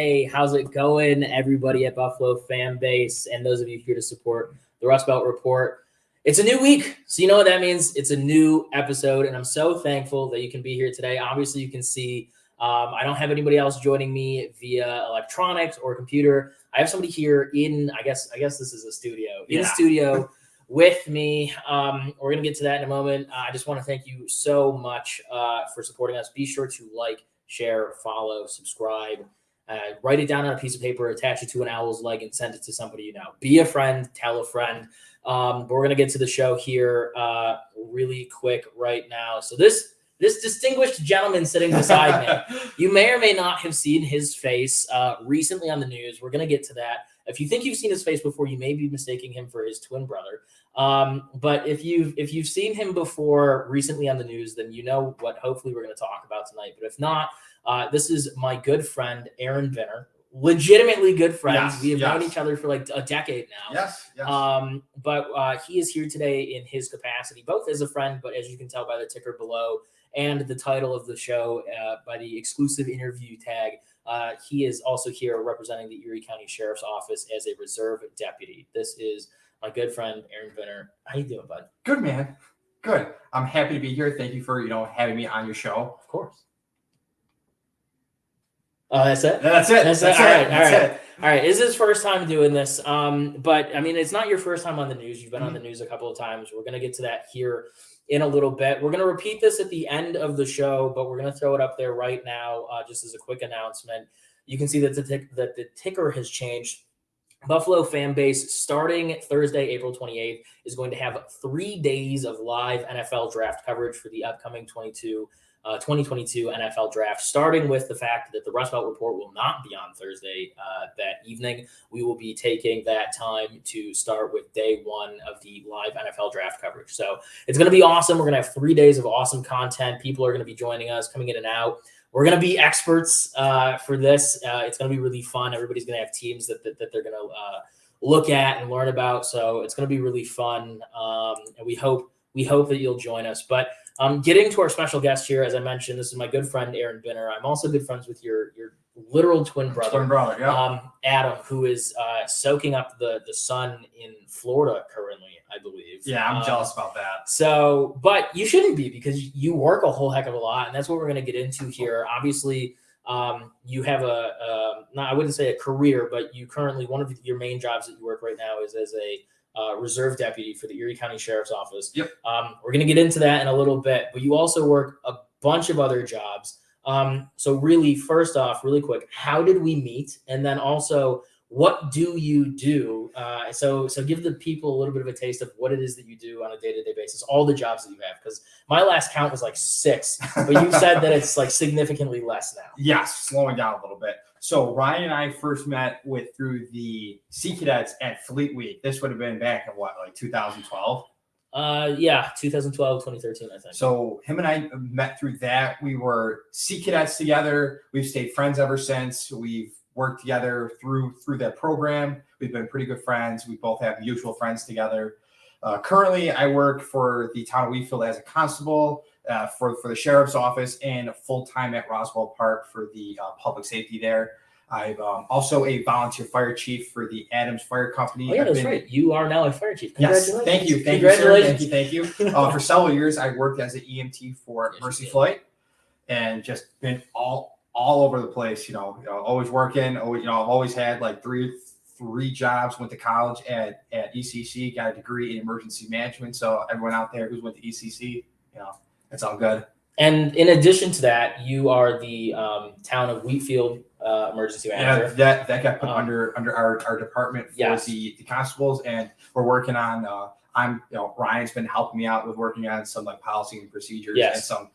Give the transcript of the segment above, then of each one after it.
Hey, how's it going, everybody at Buffalo fan base and those of you here to support the Rust Belt Report? It's a new week, so you know what that means. It's a new episode, and I'm so thankful that you can be here today. Obviously, you can see I don't have anybody else joining me via electronics or computer. I have somebody here in, I guess this is a studio, in the studio with me. We're going to get to that in a moment. I just want to thank you so much for supporting us. Be sure to like, share, follow, subscribe, write it down on a piece of paper, attach it to an owl's leg, and send it to somebody you know. Be a friend, tell a friend. But we're going to get to the show here really quick right now. So this distinguished gentleman sitting beside me, you may or may not have seen his face recently on the news. We're going to get to that. If you think you've seen his face before, you may be mistaking him for his twin brother. But if you've seen him before recently on the news, then you know what hopefully we're going to talk about tonight. But if not, this is my good friend, Aaron Vinner. Legitimately good friends. Yes, we have known each other for like a decade now. Yes. But he is here today in his capacity, both as a friend, but as you can tell by the ticker below and the title of the show, by the exclusive interview tag, he is also here representing the Erie County Sheriff's Office as a reserve deputy. This is my good friend, Aaron Vinner. How you doing, bud? Good, man. Good. I'm happy to be here. Thank you for, having me on your show. Of course. Oh, that's it? That's it. All right. This is his first time doing this. But I mean, it's not your first time on the news. You've been on the news a couple of times. We're going to get to that here in a little bit. We're going to repeat this at the end of the show, but we're going to throw it up there right now, just as a quick announcement. You can see that the ticker has changed. Buffalo fan base, starting Thursday, April 28th, is going to have 3 days of live NFL draft coverage for the upcoming 2022 NFL draft, starting with the fact that the Rust Belt Report will not be on Thursday that evening. We will be taking that time to start with day one of the live NFL draft coverage. So it's going to be awesome. We're going to have 3 days of awesome content. People are going to be joining us, coming in and out. We're going to be experts for this. It's going to be really fun. Everybody's going to have teams that they're going to look at and learn about. So it's going to be really fun. And we hope that you'll join us. But getting to our special guest here, as I mentioned, this is my good friend, Aaron Vinner. I'm also good friends with your literal twin brother, Adam, who is soaking up the sun in Florida currently, I believe. Yeah, I'm jealous about that. So, but you shouldn't be, because you work a whole heck of a lot, and that's what we're going to get into here. Obviously, you have I wouldn't say a career, but you currently, one of your main jobs that you work right now is as a reserve deputy for the Erie County Sheriff's Office. Yep. We're going to get into that in a little bit, but you also work a bunch of other jobs. So really, first off, really quick, how did we meet? And then also, what do you do? So give the people a little bit of a taste of what it is that you do on a day-to-day basis, all the jobs that you have, because my last count was like 6, but you said that it's like significantly less now. Yes, slowing down a little bit. So Ryan and I first met through the Sea Cadets at Fleet Week. This would have been back in like 2012? 2012, 2013, I think. So him and I met through that. We were Sea Cadets together. We've stayed friends ever since. We've worked together through that program. We've been pretty good friends. We both have mutual friends together. Currently, I work for the town of Wheatfield as a constable for the sheriff's office, and full-time at Roswell Park for the public safety there. I'm also a volunteer fire chief for the Adams Fire Company. Oh, yeah, that's right. You are now a fire chief. Yes, thank you. Thank you, sir. Thank you. For several years, I worked as an EMT for Mercy Flight, and just been all over the place, always working. I've always had like three jobs. Went to college at ECC, got a degree in emergency management. So everyone out there who's went to ECC, it's all good. And in addition to that, you are the town of Wheatfield emergency manager. Yeah, that got put under our department for the constables, and we're working on. Ryan's been helping me out with working on some like policy and procedures and some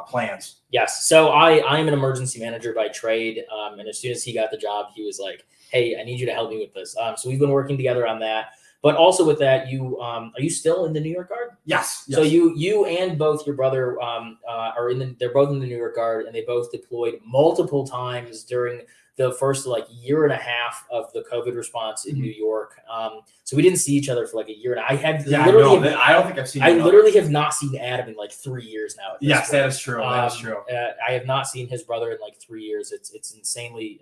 plans. Yes. So I am an emergency manager by trade, and as soon as he got the job, he was like, "Hey, I need you to help me with this." So we've been working together on that. But also with that, you are you still in the New York Guard? Yes. So you and both your brother they're both in the New York Guard, and they both deployed multiple times during the first like year and a half of the COVID response in Mhm. New York. So we didn't see each other for like a year, and I had Yeah, literally, no, I don't think I've seen. I literally have not seen Adam in like 3 years now. At this Yes, point. that is true. That is true. I have not seen his brother in like 3 years. It's insanely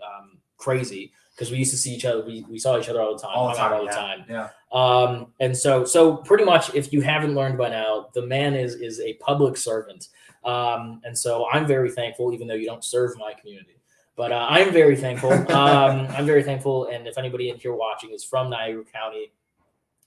crazy because we used to see each other. We saw each other all the time, hung out all the time. Yeah. And so pretty much, if you haven't learned by now, the man is a public servant. And so I'm very thankful, even though you don't serve my community. But I'm very thankful. I'm very thankful. And if anybody in here watching is from Niagara County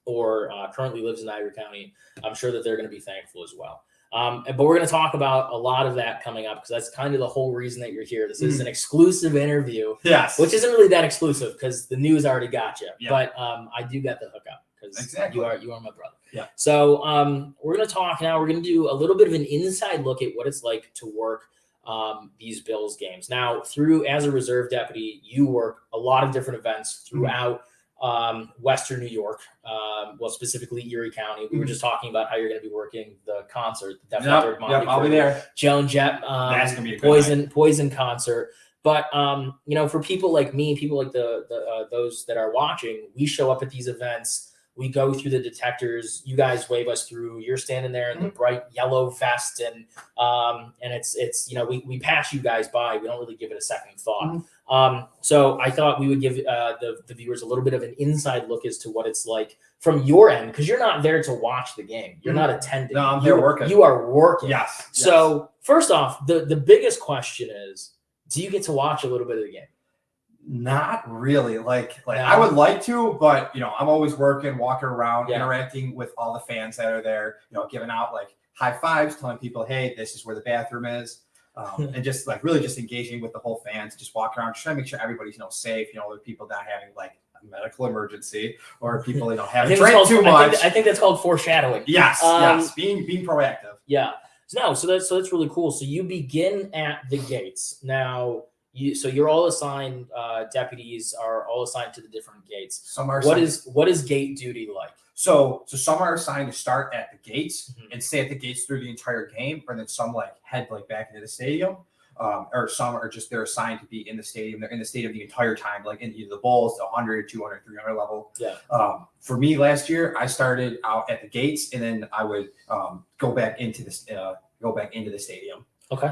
or currently lives in Niagara County, I'm sure that they're going to be thankful as well. But we're going to talk about a lot of that coming up because that's kind of the whole reason that you're here. This is an exclusive interview, yes, which isn't really that exclusive because the news already got you. Yeah. But I do get the hookup because Exactly. you are my brother. Yeah. So we're going to talk now. We're going to do a little bit of an inside look at what it's like to work these Bills games. Now, as a reserve deputy, you work a lot of different events throughout Western New York, well, specifically Erie County. We were just talking about how you're going to be working the concert, the Def Leppard, Yep, I'll be there. Joan Jett, That's gonna be a good Poison concert. But for people like me, people like the those that are watching, we show up at these events. We go through the detectors. You guys wave us through. You're standing there in the bright yellow vest, and it's we pass you guys by. We don't really give it a second thought. So I thought we would give the viewers a little bit of an inside look as to what it's like from your end, because you're not there to watch the game. You're not attending. No, I'm there working. You are working. Yes. So first off, the biggest question is, do you get to watch a little bit of the game? Not really. Like No. I would like to, but I'm always working, walking around, Yeah. interacting with all the fans that are there. Giving out like high fives, telling people, "Hey, this is where the bathroom is," and just like really just engaging with the whole fans. Just walk around, trying to make sure everybody's safe. There are people not having like a medical emergency or people having drank too much. I think that's called foreshadowing. Yes, yes, being proactive. Yeah. So that's really cool. So you begin at the gates now. You're all assigned. Deputies are all assigned to the different gates. Some are what is gate duty like? So some are assigned to start at the gates and stay at the gates through the entire game, or then some head back into the stadium, or some are just they're assigned to be in the stadium. They're in the stadium the entire time, like in either the bowls, the 100, 200, 300 level. Yeah. For me last year, I started out at the gates, and then I would go back into the stadium. Okay.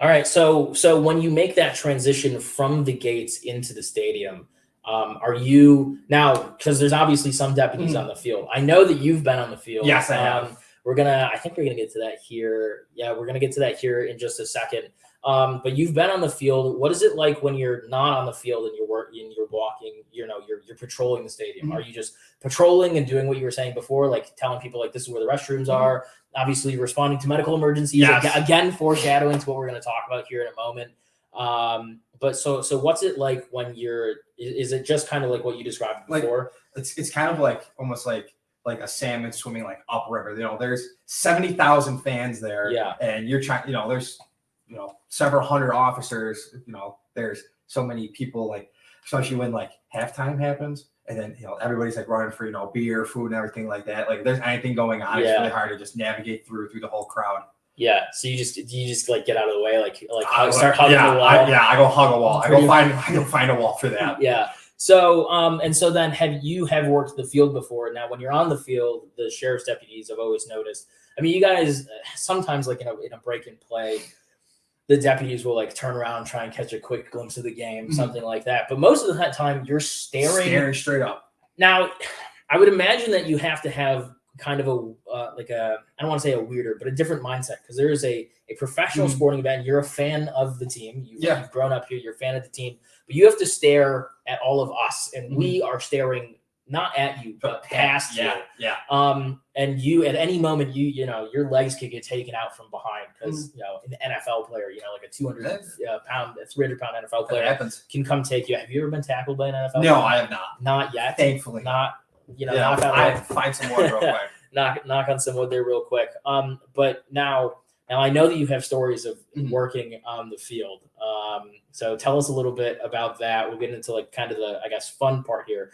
All right. So when you make that transition from the gates into the stadium, are you now, because there's obviously some deputies on the field. I know that you've been on the field. Yes, I have. I think we're gonna get to that here. Yeah, we're gonna get to that here in just a second. But you've been on the field. What is it like when you're not on the field and you're walking? You're patrolling the stadium. Are you just patrolling and doing what you were saying before, like telling people like this is where the restrooms are? Obviously, responding to medical emergencies. Yes. Again, foreshadowing to what we're going to talk about here in a moment. But so what's it like when you're? Is it just kind of like what you described before? It's kind of like almost like a salmon swimming like upriver. There's 70,000 fans there. Yeah. And you're trying. There's several hundred officers. There's so many people, especially when halftime happens. And then everybody's running for beer, food, and everything like that. Like if there's anything going on, it's really hard to just navigate through the whole crowd. Yeah. So you just get out of the way, start hugging the wall. I go hug a wall. I go find a wall for that. Yeah. So and so then have worked the field before. Now when you're on the field, the sheriff's deputies, I've always noticed. I mean, you guys sometimes in a break and play, the deputies will turn around, try and catch a quick glimpse of the game, something like that. But most of the time you're staring straight up. Now, I would imagine that you have to have kind of I don't want to say a weirder, but a different mindset, because there is a professional sporting event. You're a fan of the team. You've grown up here. You're a fan of the team, but you have to stare at all of us, and we are staring not at you, but past you. Yeah. And you at any moment, your legs could get taken out from behind because an NFL player, like a 200 pound, 300 pound NFL player can come take you. Have you ever been tackled by an NFL player? No, I have not. Not yet. Thankfully. Not. Knock on I have to find some wood real quick. knock on some wood there real quick. But now I know that you have stories of working on the field. So tell us a little bit about that. We'll get into kind of the, I guess, fun part here.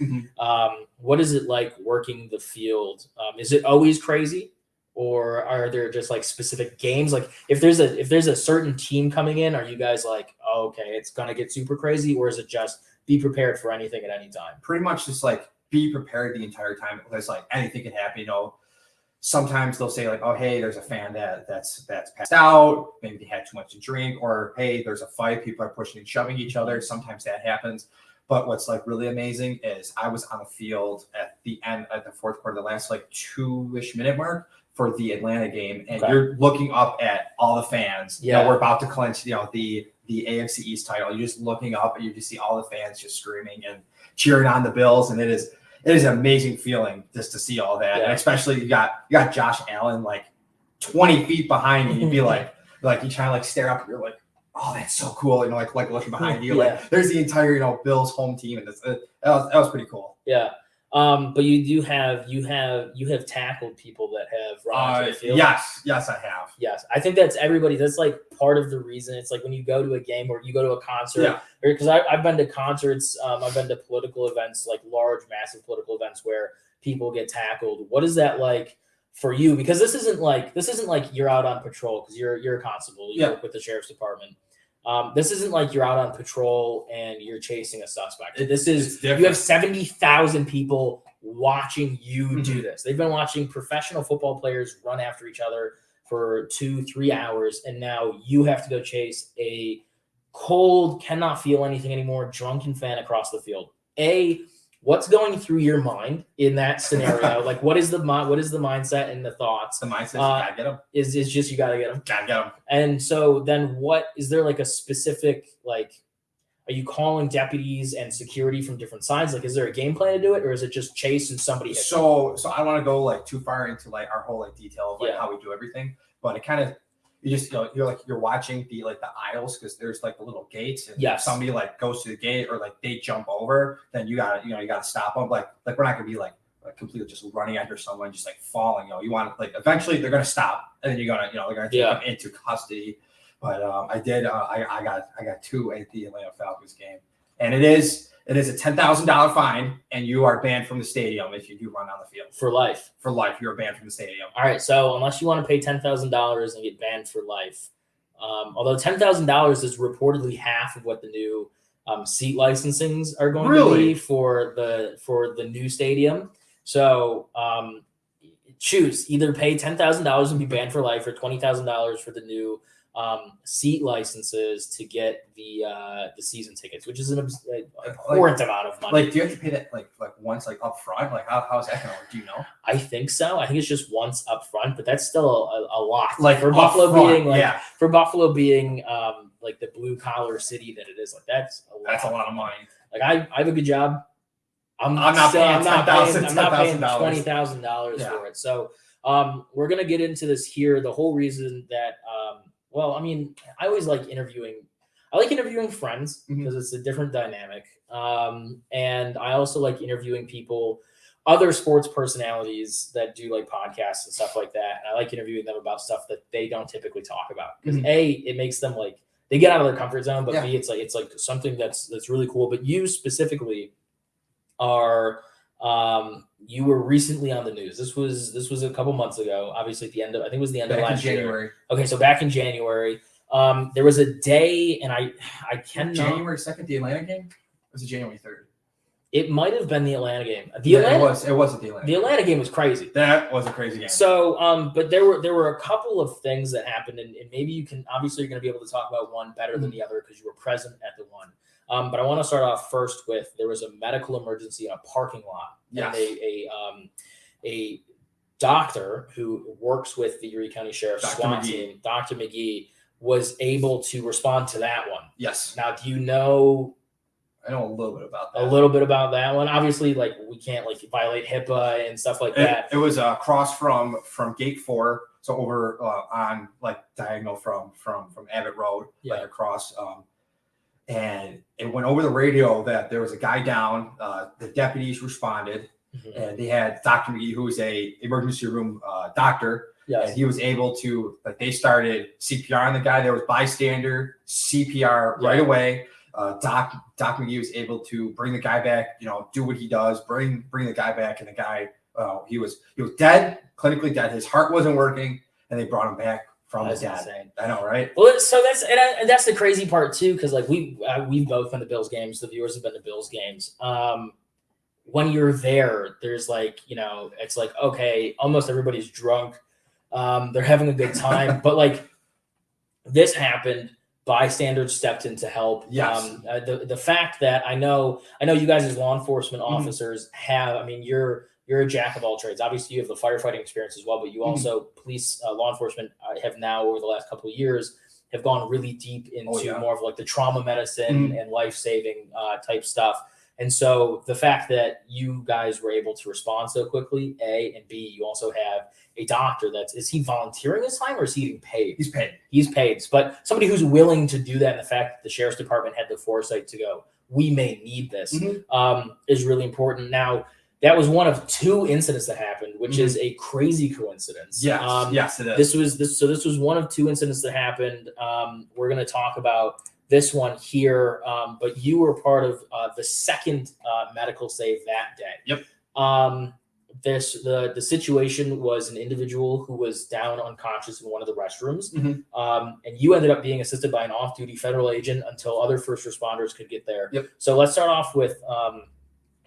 What is it like working the field? Is it always crazy, or are there just like specific games? Like if there's a certain team coming in, are you guys like, oh, okay, it's gonna get super crazy, or is it just be prepared for anything at any time? Pretty much just like be prepared the entire time. There's like anything can happen. Sometimes they'll say like, oh, hey, there's a fan that's passed out. Maybe they had too much to drink, or hey, there's a fight. People are pushing and shoving each other. Sometimes that happens. But what's like really amazing is I was on the field at the end of the fourth quarter, the last like 2-ish minute mark for the Atlanta game, and you're looking up at all the fans. Yeah, we're about to clinch, the AFC East title. You're just looking up and you just see all the fans just screaming and cheering on the Bills, and it is an amazing feeling just to see all that. Yeah. And especially you got Josh Allen like 20 feet behind you. You'd be like you try to like stare up, and you're like, oh, that's so cool. Like looking behind you, like there's the entire Bills home team, and that was pretty cool. Yeah. But you have tackled people that have run to the field. Yes, I have. Yes, I think that's everybody. That's like part of the reason. It's like when you go to a game or you go to a concert, because I've been to concerts, I've been to political events, like large, massive political events where people get tackled. What is that like for you? Because this isn't like you're out on patrol because you're a constable. You work with the sheriff's department. This isn't like you're out on patrol and you're chasing a suspect. This is you have 70,000 people watching you do this. They've been watching professional football players run after each other for 2-3 hours, and now you have to go chase a cold, cannot feel anything anymore, drunken fan across the field. What's going through your mind in that scenario? Like, what is the mindset and the thoughts? The mindset, you gotta get them. Is just you gotta get them. Gotta get them. And so then, what is there like a specific like? Are you calling deputies and security from different sides? Like, is there a game plan to do it, or is it just chase and somebody? So I don't want to go like too far into like our whole like detail of like how we do everything, but it kind of. You just you're watching the aisles because there's like the little gates, and if somebody like goes to the gate or like they jump over, then you gotta stop them. Like we're not gonna be like completely just running after someone just like falling. You want to like eventually they're gonna stop, and then you're gonna they're gonna take them into custody. But I got 2 at the Atlanta Falcons game, and it is a $10,000 fine, and you are banned from the stadium if you do run on the field. For life. For life, you're banned from the stadium. All right, so unless you want to pay $10,000 and get banned for life, although $10,000 is reportedly half of what the new seat licensings are going to be for the new stadium. So choose either pay $10,000 and be banned for life, or $20,000 for the new seat licenses to get the season tickets, which is an abhorrent amount of money. Like, do you have to pay that like once up front? Like, how's that gonna work? Do you know? I think so. I think it's just once up front, but that's still a lot. Like for Buffalo being like the blue collar city that it is, like that's a lot of money. Like I have a good job. I'm not paying $20,000 for it. So we're gonna get into this here. The whole reason that I always like interviewing. I like interviewing friends because it's a different dynamic. And I also like interviewing people, other sports personalities that do like podcasts and stuff like that. And I like interviewing them about stuff that they don't typically talk about because it makes them like they get out of their comfort zone, but B, it's like something that's really cool. But you specifically are you were recently on the news. This was a couple months ago, obviously at the end of, I think it was the end of last January. Year. Okay, so back in January, there was a day, and I cannot. January 2nd, the Atlanta game? Or was it January 3rd? It might have been the Atlanta game. It wasn't the Atlanta. The Atlanta game was crazy. That was a crazy game. So, but there were a couple of things that happened, and maybe you can obviously you're going to be able to talk about one better than the other because you were present at the one. But I want to start off first with there was a medical emergency in a parking lot. Yes. And a doctor who works with the Erie County Sheriff's SWAT team, Dr. McGee, was able to respond to that one. Yes. Now, do you know? I know a little bit about that. A little bit about that one. Obviously, like we can't like violate HIPAA and stuff like that. It was across from Gate 4, so over on like diagonal from Abbott Road, like across. And it went over the radio that there was a guy down. The deputies responded, and they had Dr. McGee, who is a emergency room doctor. Yes. And he was able to, like, they started CPR on the guy. There was bystander CPR right away. Doc McGee was able to bring the guy back, do what he does, bring the guy back, and the guy he was dead, clinically dead. His heart wasn't working, and they brought him back from the dead. Insane. I know, right? Well, so that's the crazy part too, because like we've both been to Bills games. The viewers have been to Bills games. When you're there, there's like, it's like, okay, almost everybody's drunk. They're having a good time, but like this happened. Bystanders stepped in to help. Yes. The fact that I know you guys as law enforcement officers have, I mean, you're a jack of all trades. Obviously, you have the firefighting experience as well, but you also police law enforcement have now over the last couple of years have gone really deep into more of like the trauma medicine and life-saving type stuff. And so the fact that you guys were able to respond so quickly, A, and B, you also have a doctor is he volunteering his time or is he getting paid? He's paid. He's paid. But somebody who's willing to do that, and the fact that the sheriff's department had the foresight to go, we may need this, is really important. Now, that was one of 2 incidents that happened, which is a crazy coincidence. Yes, yes, it is. This was one of 2 incidents that happened. We're going to talk about this one here, but you were part of the second medical save that day. Yep. The situation was an individual who was down unconscious in one of the restrooms, and you ended up being assisted by an off-duty federal agent until other first responders could get there. Yep. So let's start off with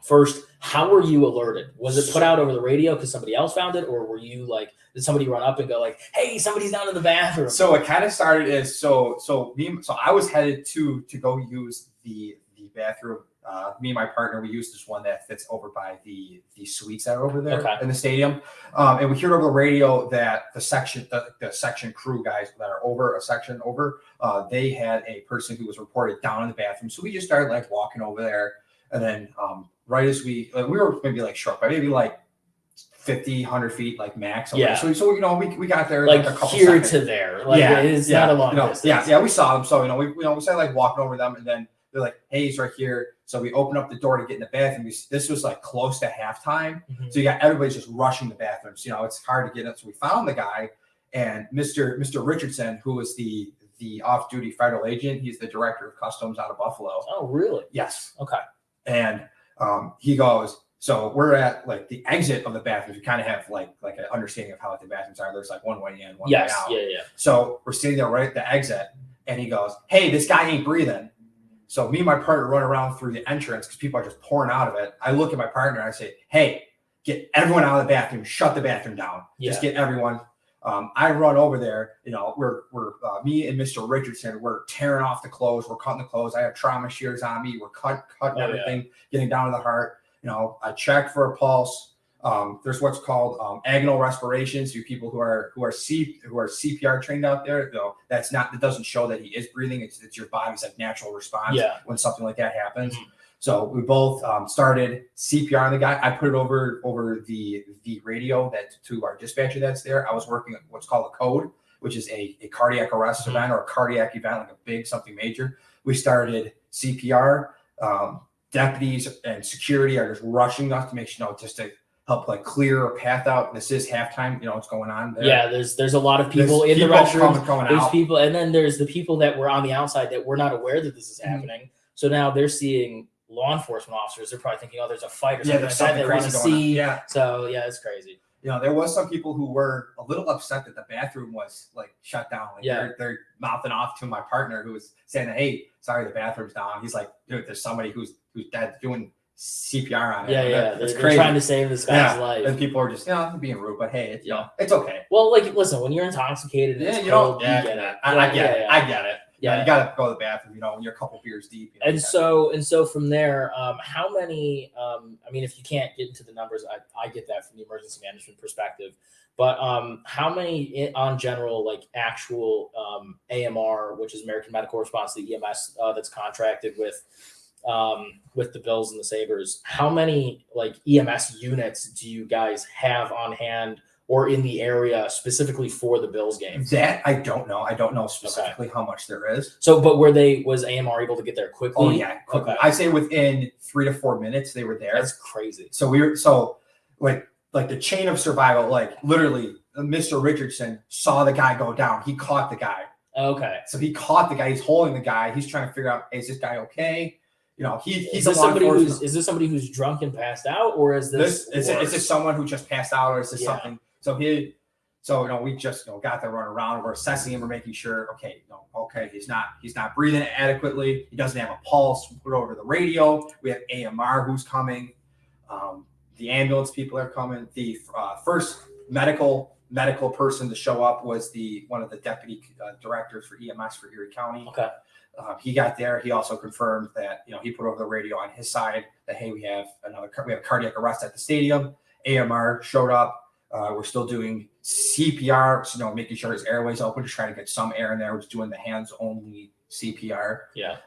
first, how were you alerted? Was it put out over the radio because somebody else found it, or were you like, did somebody run up and go like, "Hey, somebody's down in the bathroom"? So it kind of started as so I was headed to go use the bathroom. Me and my partner, we used this one that fits over by the suites that are over there in the stadium. And we hear over the radio that the section crew guys that are over a section over, they had a person who was reported down in the bathroom. So we just started like walking over there, and then right as we were maybe like struck by maybe like 50, 100 feet like max. Yeah. So we got there like a couple here seconds. to there. Like it is not a long distance. Yeah, we saw them. So we started like walking over them, and then they're like, "Hey, he's right here." So we open up the door to get in the bathroom. This was like close to halftime. So you got everybody's just rushing the bathrooms. It's hard to get in. So we found the guy, and Mr. Richardson, who was the off-duty federal agent. He's the director of customs out of Buffalo. Oh, really? Yes. Okay. And he goes, so we're at like the exit of the bathrooms. We kind of have like an understanding of how the bathrooms are. There's like one way in, one way out. Yeah. So we're sitting there right at the exit, and he goes, "Hey, this guy ain't breathing." So me and my partner run around through the entrance because people are just pouring out of it. I look at my partner and I say, "Hey, get everyone out of the bathroom. Shut the bathroom down. Just get everyone." I run over there. We're me and Mr. Richardson. We're tearing off the clothes. We're cutting the clothes. I have trauma shears on me. We're cutting everything, getting down to the heart. I check for a pulse. There's what's called agonal respiration. So people who are CPR trained out there, though, that doesn't show that he is breathing. It's your body's like natural response when something like that happens. So we both started CPR on the guy. I put it over the radio to our dispatcher that's there. I was working what's called a code, which is a cardiac arrest event or a cardiac event, like a big something major. We started CPR. Deputies and security are just rushing us to make sure, just to help like clear a path out. This is halftime. What's going on there. Yeah, there's a lot of people in the restroom. There's people, and then there's the people that were on the outside that were not aware that this is happening. So now they're seeing law enforcement officers. They're probably thinking, "Oh, there's a fight or something like that they want to see." Yeah. So yeah, it's crazy. There was some people who were a little upset that the bathroom was like shut down. Like they're mouthing off to my partner who was saying that, "Hey, sorry, the bathroom's down." He's like, "Dude, there's somebody who's dead doing CPR on it." Yeah. They're trying to save this guy's life. And people are just being rude, but hey, it's okay. Well, like, listen, when you're intoxicated, and it's cold, you get it. I get it. Yeah, you got to go to the bathroom, when you're a couple beers deep. And so from there, how many, I mean, if you can't get into the numbers, I get that from the emergency management perspective, but how many on general, like actual AMR, which is American Medical Response, the EMS that's contracted with the Bills and the Sabres, how many like EMS units do you guys have on hand or in the area specifically for the Bills game? That I don't know. I don't know specifically how much there is. So, but was AMR able to get there quickly? Oh yeah, quickly. Okay. I say within 3 to 4 minutes they were there. That's crazy. So like the chain of survival, like literally Mr. Richardson saw the guy go down. He caught the guy. Okay. So he caught the guy. He's holding the guy. He's trying to figure out, is this guy okay? he's a law enforcement. Is this somebody who's drunk and passed out, or is this Is it someone who just passed out, or is this something? So we just got to run around. We're assessing him. We're making sure. Okay, he's not breathing adequately. He doesn't have a pulse. We put it over the radio. We have AMR who's coming. The ambulance people are coming. The first medical person to show up was one of the deputy directors for EMS for Erie County. Okay. He got there. He also confirmed that he put over the radio on his side that, hey, we have a cardiac arrest at the stadium. AMR showed up. We're still doing CPR, so making sure his airway's open, just trying to get some air in there. We're just doing the hands only CPR. Yeah.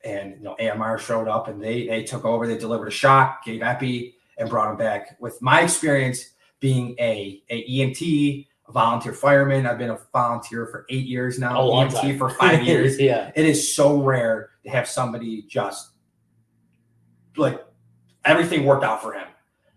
And AMR showed up and they took over. They delivered a shock, gave epi, and brought him back. With my experience being a EMT, a volunteer fireman, I've been a volunteer for 8 years now. EMT for 5 years. Yeah. It is so rare to have somebody just everything worked out for him.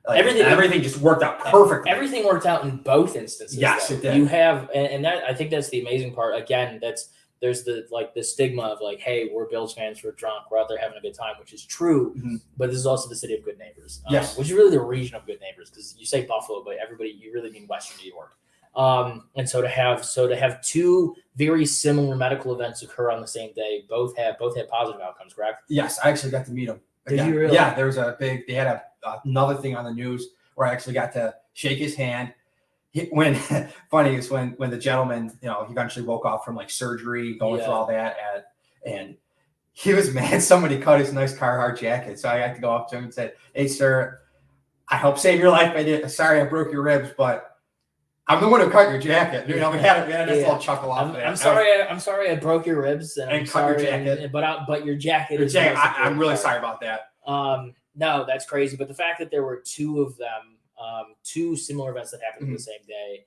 Everything just worked out perfectly. Everything worked out in both instances. Yes, it did. You have, and that I think that's the amazing part. Again, there's the stigma of hey, we're Bills fans, we're drunk, we're out there having a good time, which is true. Mm-hmm. But this is also the city of good neighbors. Yes, which is really the region of good neighbors, because you say Buffalo, but you really mean Western New York. And so to have two very similar medical events occur on the same day, both had positive outcomes, correct? Yes, I actually got to meet them. Did you really? Yeah, there was they had another thing on the news where I actually got to shake his hand. Funny is when the gentleman, he eventually woke up from surgery, going through all that, and he was mad somebody cut his nice Carhartt jacket. So I had to go up to him and said, "Hey, sir, I helped save your life. Sorry I broke your ribs, but I'm the one who cut your jacket." We had a nice little chuckle off of that. I'm sorry I broke your ribs and cut your jacket. But your jacket. I'm really sorry about that. No, that's crazy. But the fact that there were two of them, two similar events that happened the same day,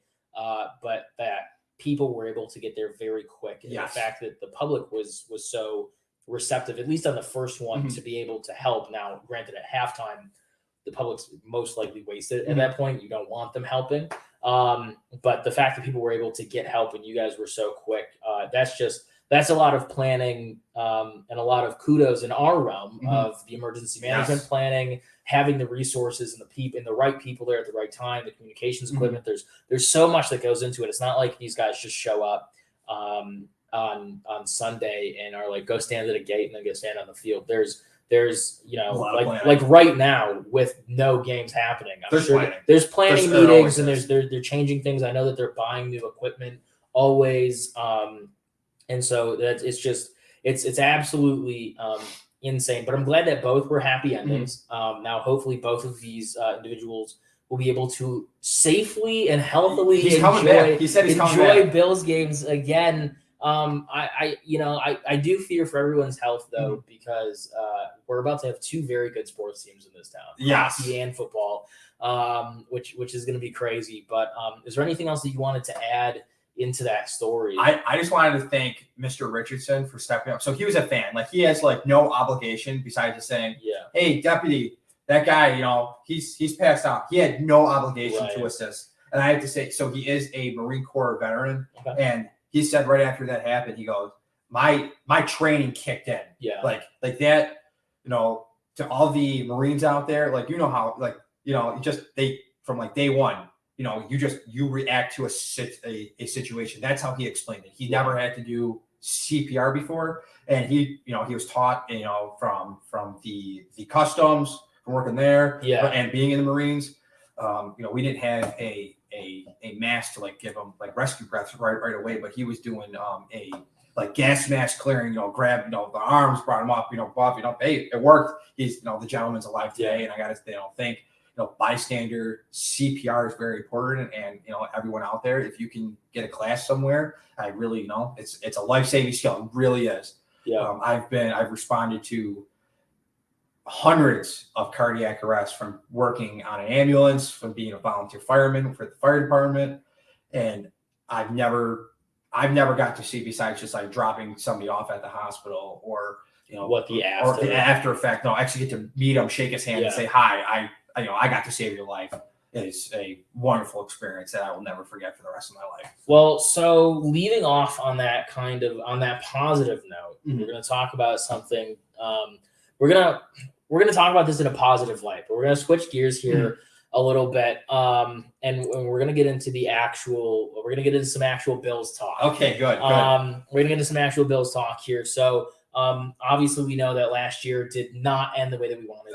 but that people were able to get there very quick, and the fact that the public was so receptive, at least on the first one, to be able to help. Now, granted, at halftime, the public's most likely wasted at that point. You don't want them helping. But the fact that people were able to get help and you guys were so quick, that's a lot of planning and a lot of kudos in our realm of the emergency management planning, having the resources and the right people there at the right time, the communications equipment. There's so much that goes into it. It's not like these guys just show up on Sunday and are go stand at a gate and then go stand on the field. There's right now with no games happening, there's planning meetings and they're changing things. I know that they're buying new equipment always. And so it's absolutely insane, but I'm glad that both were happy endings. Now, hopefully both of these individuals will be able to safely and healthily enjoy Bills games again. I do fear for everyone's health though, because we're about to have two very good sports teams in this town, hockey and football, which is going to be crazy. But is there anything else that you wanted to add into that story? I just wanted to thank Mr. Richardson for stepping up. So he was a fan. He has no obligation besides just saying, "Hey, deputy, that guy, he's passed out." He had no obligation to assist. And I have to say, so he is a Marine Corps veteran, and he said right after that happened, he goes, my training kicked in. Yeah. Like that, to all the Marines out there, how, from day one, you react to a situation. That's how he explained it. He never had to do CPR before. And he was taught, from the customs, from working there and being in the Marines. We didn't have a mask to give him rescue breaths right away, but he was doing a gas mask clearing, grab the arms, brought him up, hey, it worked. He's the gentleman's alive today, and I got to thank bystander CPR is very important, and everyone out there, if you can get a class somewhere, I really it's a life-saving skill. It really is. I've responded to hundreds of cardiac arrests from working on an ambulance, from being a volunteer fireman for the fire department. And I've never got to see, besides just dropping somebody off at the hospital or, the after effect. No, I actually get to meet him, shake his hand and say, "Hi, I got to save your life." It's a wonderful experience that I will never forget for the rest of my life. Well, so leading off on that positive note, we're going to talk about something we're gonna talk about this in a positive light, but we're gonna switch gears here a little bit, and we're gonna get into some actual Bills talk. Okay, good. We're gonna get into some actual Bills talk here. So obviously we know that last year did not end the way that we wanted.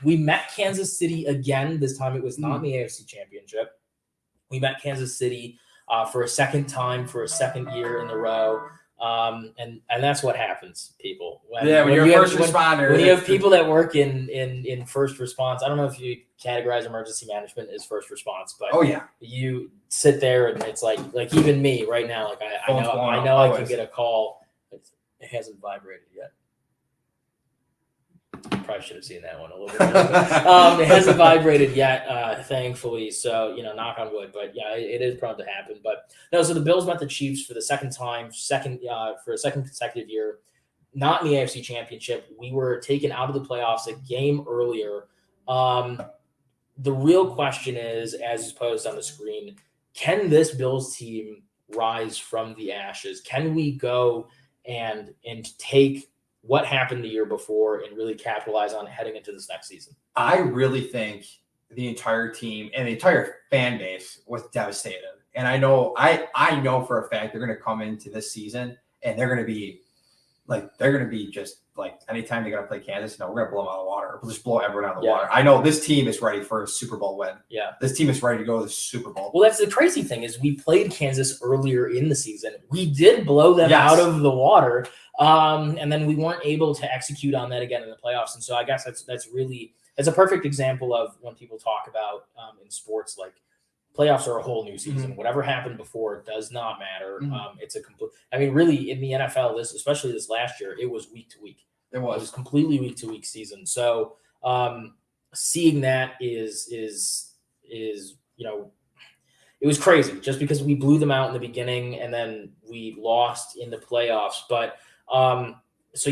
We met Kansas City again. This time it was not in the AFC Championship. We met Kansas City for a second time for a second year in a row. And that's what happens, people. When you're a first responder. When you have people that work in first response, I don't know if you categorize emergency management as first response, but you sit there and it's like even me right now, like I know I can get a call. It hasn't vibrated yet. Probably should have seen that one a little bit. It hasn't vibrated yet, thankfully. So, knock on wood. But yeah, it is prone to happen. But no, so the Bills met the Chiefs for the second time, for a second consecutive year, not in the AFC Championship. We were taken out of the playoffs a game earlier. The real question is, as posed on the screen, can this Bills team rise from the ashes? Can we go and take what happened the year before and really capitalize on heading into this next season? I really think the entire team and the entire fan base was devastated. And I know for a fact they're going to come into this season and they're going to be just like, anytime they're going to play Kansas, we're going to blow them out of the water. We'll just blow everyone out of the water. I know this team is ready for a Super Bowl win. Yeah. This team is ready to go to the Super Bowl. Well, that's the crazy thing is we played Kansas earlier in the season. We did blow them out of the water. And then we weren't able to execute on that again in the playoffs. And so I guess that's a perfect example of when people talk about in sports, like playoffs are a whole new season. Whatever happened before does not matter. It's a complete, really in the NFL, especially this last year, it was week to week. It was completely week to week season. So seeing that is it was crazy just because we blew them out in the beginning and then we lost in the playoffs. But this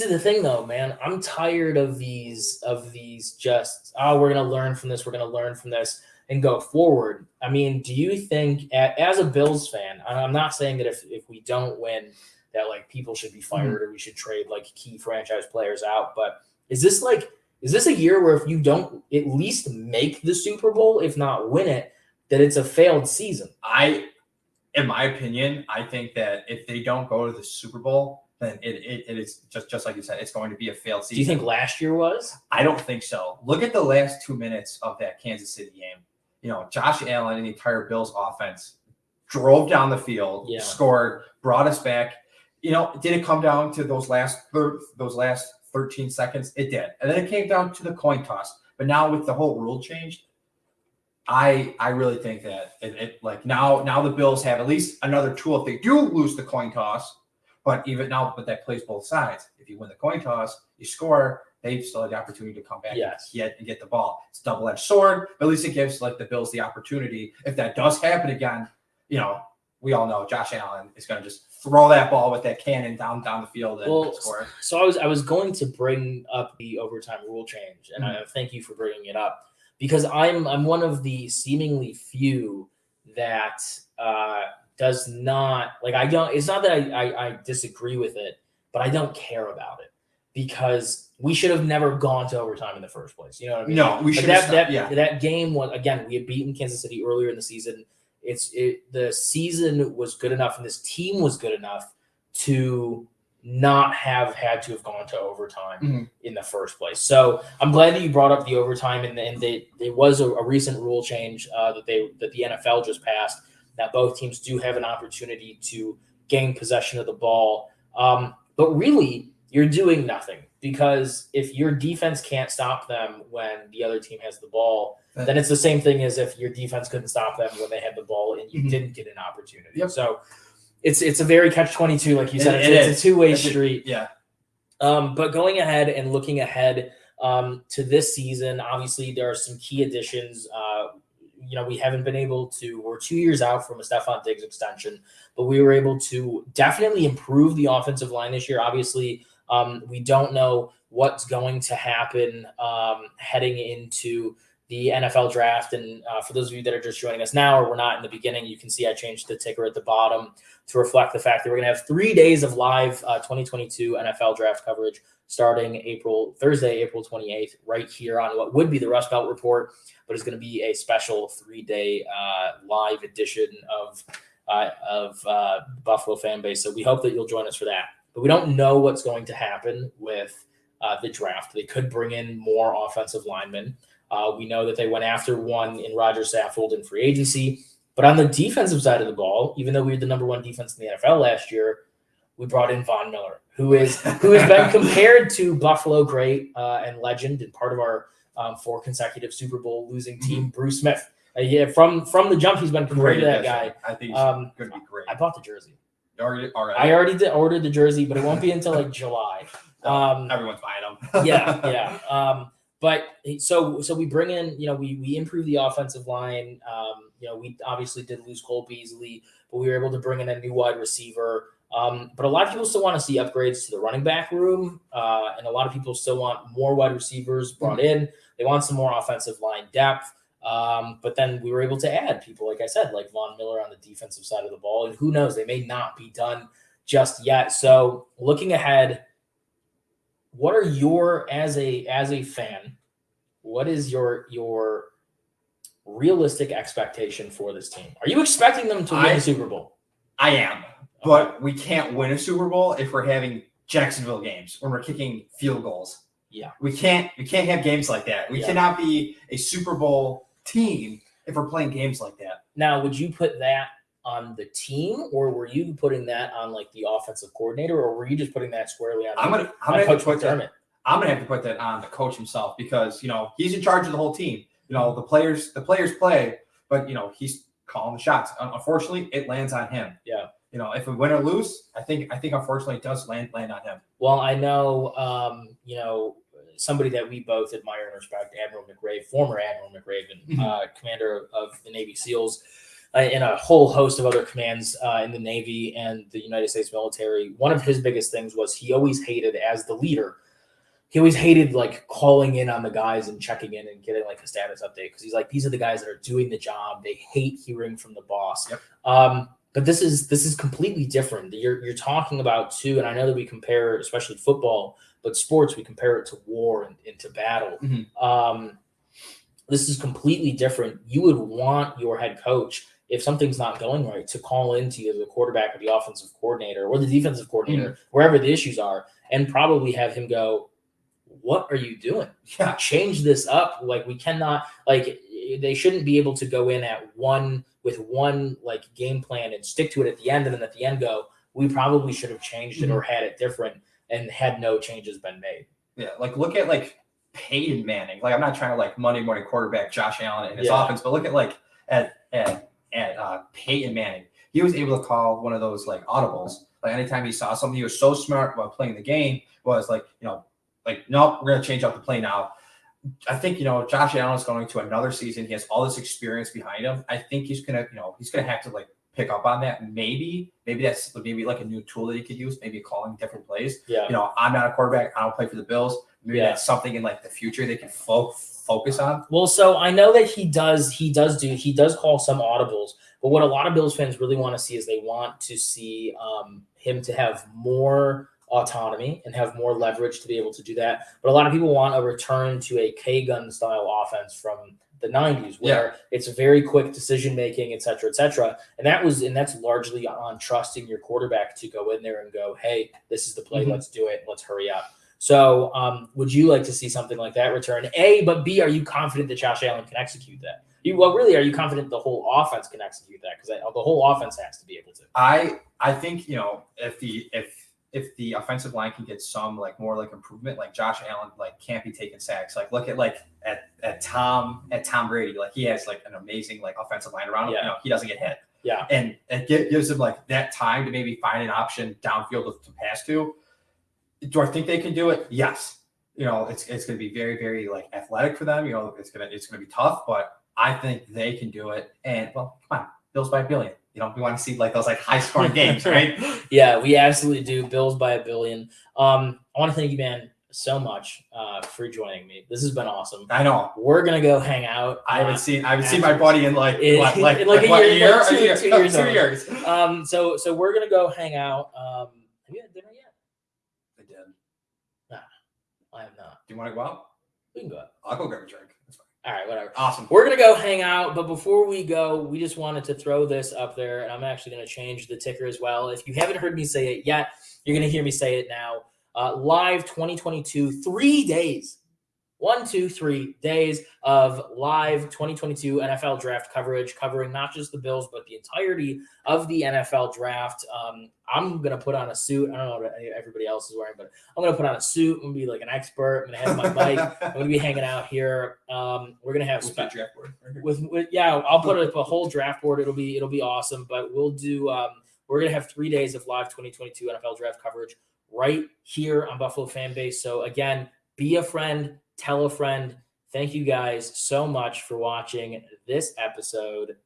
is the thing though, man, I'm tired of these just, we're going to learn from this. We're going to learn from this and go forward. I mean, do you think as a Bills fan, I'm not saying that if we don't win that like people should be fired or we should trade like key franchise players out, but is this a year where if you don't at least make the Super Bowl, if not win it, that it's a failed season? In my opinion, I think that if they don't go to the Super Bowl, then it is just like you said, it's going to be a failed season. Do you think last year was? I don't think so. Look at the last 2 minutes of that Kansas City game. Josh Allen and the entire Bills offense drove down the field, scored, brought us back. Did it come down to those last 13 seconds? It did. And then it came down to the coin toss. But now with the whole rule change, I really think that now the Bills have at least another tool if they do lose the coin toss. But that plays both sides. If you win the coin toss, you score, they still have the opportunity to come back and get the ball. It's a double-edged sword, but at least it gives the Bills the opportunity. If that does happen again, we all know Josh Allen is going to just throw that ball with that cannon down the field and score. So I was going to bring up the overtime rule change, and I thank you for bringing it up because I'm one of the seemingly few that does not like. I don't. It's not that I disagree with it, but I don't care about it because we should have never gone to overtime in the first place. You know what I mean? No, we should have. That game was, again, we had beaten Kansas City earlier in the season. The season was good enough and this team was good enough to not have had to have gone to overtime in the first place. So I'm glad that you brought up the overtime and there was a recent rule change that the NFL just passed that both teams do have an opportunity to gain possession of the ball. But really you're doing nothing because if your defense can't stop them when the other team has the ball, then it's the same thing as if your defense couldn't stop them when they had the ball and you didn't get an opportunity. So it's a very catch-22, like you said. It's a two-way street. But going ahead and looking ahead to this season, obviously there are some key additions. We haven't been able to. We're 2 years out from a Stephon Diggs extension, but we were able to definitely improve the offensive line this year. Obviously, we don't know what's going to happen heading into the NFL draft. And for those of you that are just joining us now, or we're not in the beginning, you can see I changed the ticker at the bottom to reflect the fact that we're going to have 3 days of live 2022 NFL draft coverage starting Thursday, April 28th, right here on what would be the Rust Belt Report, but it's going to be a special 3-day live edition of Buffalo fan base. So we hope that you'll join us for that. But we don't know what's going to happen with the draft. They could bring in more offensive linemen. We know that they went after one in Roger Saffold in free agency. But on the defensive side of the ball, even though we were the number one defense in the NFL last year, we brought in Von Miller, who has been compared to Buffalo great and legend and part of our 4 consecutive Super Bowl losing team, Bruce Smith. From the jump, he's been compared to that guy. I think he's going to be great. I bought the jersey. Already? I already ordered the jersey, but it won't be until like July. Everyone's buying them. Yeah. But so we bring in, we improve the offensive line. We obviously did lose Cole Beasley, but we were able to bring in a new wide receiver. But a lot of people still want to see upgrades to the running back room. And a lot of people still want more wide receivers brought in. They want some more offensive line depth. But then we were able to add people, like I said, like Von Miller on the defensive side of the ball. And who knows, they may not be done just yet. So looking ahead, what are as a fan, what is your realistic expectation for this team? Are you expecting them to win a Super Bowl? I am, but we can't win a Super Bowl if we're having Jacksonville games when we're kicking field goals. Yeah, we can't have games like that. We cannot be a Super Bowl team if we're playing games like that. Now, would you put that on the team, or were you putting that on like the offensive coordinator, or were you just putting that squarely on? I'm gonna have to put that on the coach himself, because he's in charge of the whole team. The players play, but he's calling the shots. Unfortunately, it lands on him. Yeah. If we win or lose, I think unfortunately it does land on him. Well, I know, somebody that we both admire and respect, former Admiral McRaven, commander of the Navy SEALs, and a whole host of other commands in the Navy and the United States military. One of his biggest things was he always hated, as the leader, like calling in on the guys and checking in and getting like a status update, because he's like, these are the guys that are doing the job. They hate hearing from the boss. Yep. But this is completely different. You're talking about too, and I know that we compare, especially football, but sports, we compare it to war and to battle. Mm-hmm. This is completely different. You would want your head coach, if something's not going right, to call into either the quarterback or the offensive coordinator or the defensive coordinator, wherever the issues are, and probably have him go, what are you doing? Yeah. Change this up. Like, we cannot, like, they shouldn't be able to go in with one like game plan and stick to it at the end, and then at the end go, we probably should have changed it or had it different, and had no changes been made. Yeah, like look at like Peyton Manning. Like, I'm not trying to like Monday morning quarterback Josh Allen and his offense, but look at like at Peyton Manning. He was able to call one of those like audibles. Like, anytime he saw something, he was so smart about playing the game. Was like, nope, we're gonna change up the play now. I think Josh Allen is going to another season. He has all this experience behind him. I think he's gonna have to like pick up on that. Maybe that's like a new tool that he could use. Maybe calling different plays. Yeah. I'm not a quarterback. I don't play for the Bills. Maybe that's something in like the future they can focus on. Well, so I know that he does call some audibles, but what a lot of Bills fans really want to see is they want to see him to have more autonomy and have more leverage to be able to do that. But a lot of people want a return to a K-gun style offense from the 90s, where it's very quick decision making, et cetera, et cetera. And that's largely on trusting your quarterback to go in there and go, hey, this is the play, let's do it, let's hurry up. So would you like to see something like that return? A, but B, are you confident that Josh Allen can execute that? Really, are you confident the whole offense can execute that? Because the whole offense has to be able to. I think if the offensive line can get some like more like improvement, like Josh Allen like can't be taking sacks. Like, look at Tom Brady. Like, he has like an amazing like offensive line around him. Yeah. He doesn't get hit. Yeah, and it gives him like that time to maybe find an option downfield to pass to. Do I think they can do it? Yes. It's going to be very, very like athletic for them. It's going to be tough, but I think they can do it. And well, come on, Bills by a billion. We want to see like those like high scoring games, right? Yeah, we absolutely do. Bills by a billion. I want to thank you, man. so much for joining me. This has been awesome. I know. We're gonna go hang out. I haven't seen my buddy in like in what a year? year, A year? 2 years. 2 years. So we're gonna go hang out. Have you had dinner yet? I did. Nah, I have not. Do you want to go out? We can go out. I'll go grab a drink. That's fine. All right, whatever. Awesome. We're going to go hang out, but before we go, we just wanted to throw this up there, and I'm actually going to change the ticker as well. If you haven't heard me say it yet, you're going to hear me say it now. Live 2022, 3 days. 1, 2, 3 days of live 2022 NFL draft coverage, covering not just the Bills, but the entirety of the NFL draft. I'm going to put on a suit. I don't know what everybody else is wearing, but I'm going to put on a suit. I'm going to be like an expert. I'm going to have my mic. I'm going to be hanging out here. We're going to have draft board with I'll put up a whole draft board. It'll be awesome, but we'll do, we're going to have 3 days of live 2022 NFL draft coverage right here on Buffalo Fan Base. So again, be a friend. Tell a friend. Thank you guys so much for watching this episode,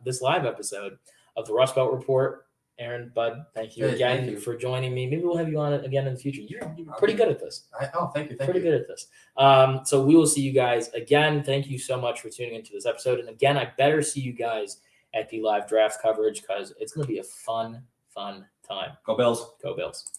this live episode of the Rust Belt Report. Aaron, Bud, thank you again for joining me. Maybe we'll have you on it again in the future. You're pretty good at this. Thank you. Pretty good at this. So we will see you guys again. Thank you so much for tuning into this episode. And again, I better see you guys at the live draft coverage because it's going to be a fun time. Go Bills. Go Bills.